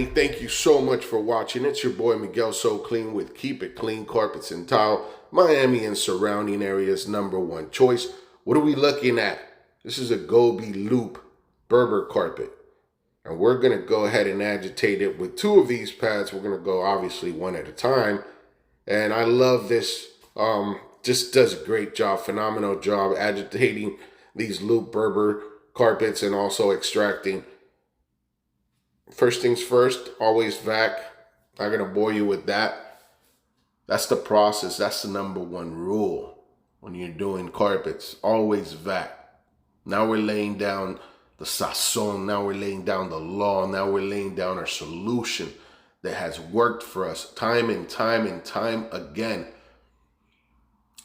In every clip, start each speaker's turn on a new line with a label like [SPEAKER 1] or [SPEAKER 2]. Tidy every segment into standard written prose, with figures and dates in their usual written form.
[SPEAKER 1] Miami. Thank you so much for watching. It's your boy Miguel So Clean with Keep It Clean Carpets and Tile, Miami and surrounding areas #1 choice. What are we looking at? This is a Gobi Loop Berber carpet. And we're going to go ahead and agitate it with 2 of these pads. We're going to go obviously one at a time. And I love this. Just does a great job, phenomenal job agitating these Loop Berber carpets and also extracting. First things first, always vac. I'm going to bore you with that. That's the process. That's the #1 rule when you're doing carpets. Always vac. Now we're laying down the sazon. Now we're laying down the law. Now we're laying down our solution that has worked for us time and time and time again.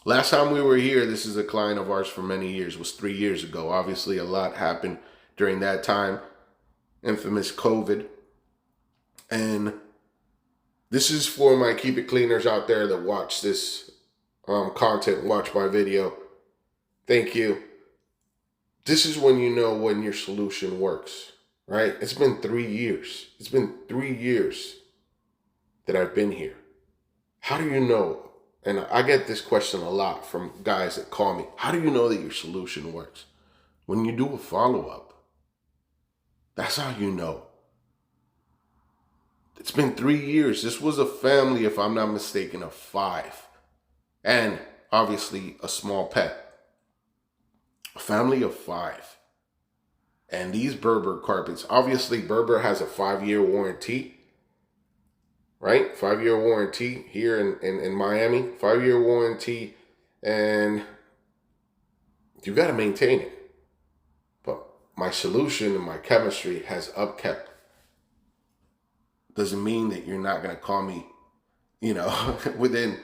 [SPEAKER 1] Last time we were here, this is a client of ours for many years, was 3 years ago. Obviously, a lot happened during that time. Infamous COVID. And this is for my Keep It Cleaners out there that watch this content, watch my video. Thank you. This is when you know when your solution works, right? It's been 3 years. It's been 3 years that I've been here. How do you know? And I get this question a lot from guys that call me. How do you know that your solution works? When you do a follow-up. That's how you know. It's been 3 years. This was a family, if I'm not mistaken, of 5. And obviously a small pet. A family of 5. And these Berber carpets, obviously Berber has a 5-year warranty. Right? 5-year warranty here in Miami. 5-year warranty. And you got to maintain it. But my solution and my chemistry has upkept. Doesn't mean that you're not going to call me, within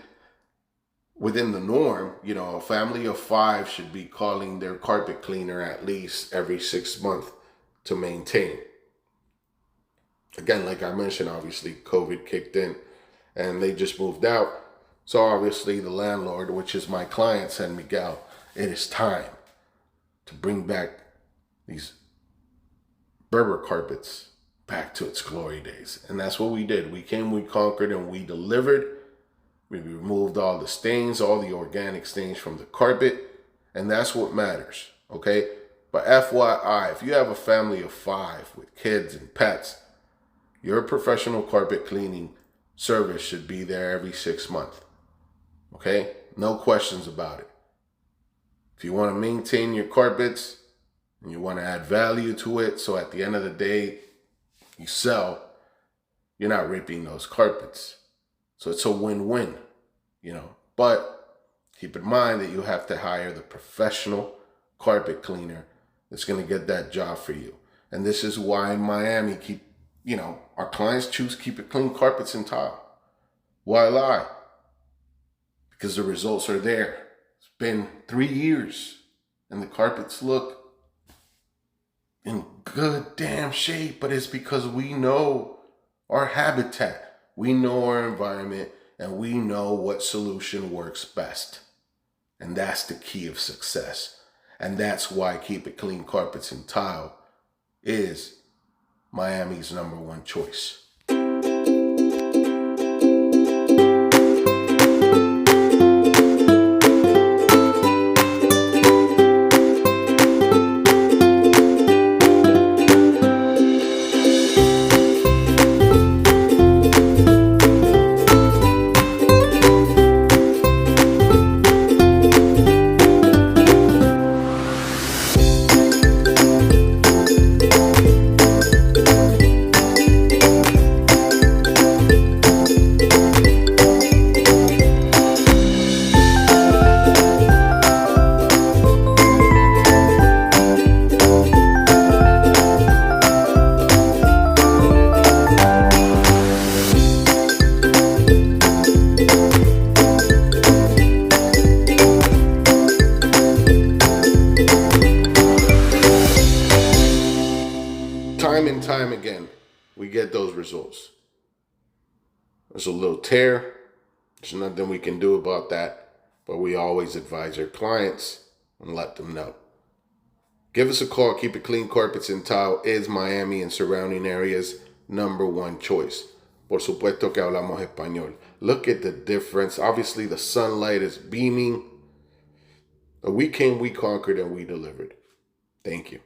[SPEAKER 1] the norm. A family of 5 should be calling their carpet cleaner at least every 6 months to maintain. Again, like I mentioned, obviously COVID kicked in and they just moved out. So obviously the landlord, which is my client, said, Miguel, it is time to bring back these Berber carpets back to its glory days. And that's what we did. We came, we conquered, and we delivered. We removed all the stains, all the organic stains from the carpet. And that's what matters, okay? But FYI, if you have a family of 5 with kids and pets, your professional carpet cleaning service should be there every 6 months. Okay? No questions about it. If you want to maintain your carpets and you want to add value to it, so at the end of the day, you sell, you're not ripping those carpets. So it's a win-win, But keep in mind that you have to hire the professional carpet cleaner that's going to get that job for you. And this is why in Miami, our clients choose Keep It Clean Carpets and Tile. Why lie? Because the results are there. It's been 3 years and the carpets look in good damn shape, but it's because we know our habitat, we know our environment, and we know what solution works best. And that's the key of success. And that's why Keep It Clean Carpets and Tile is Miami's #1 choice. Time and time again, we get those results. There's a little tear. There's nothing we can do about that, but we always advise our clients and let them know. Give us a call. Keep It Clean Carpets and Tile is Miami and surrounding areas number one choice. Por supuesto que hablamos español. Look at the difference. Obviously, the sunlight is beaming. We came, we conquered, and we delivered. Thank you.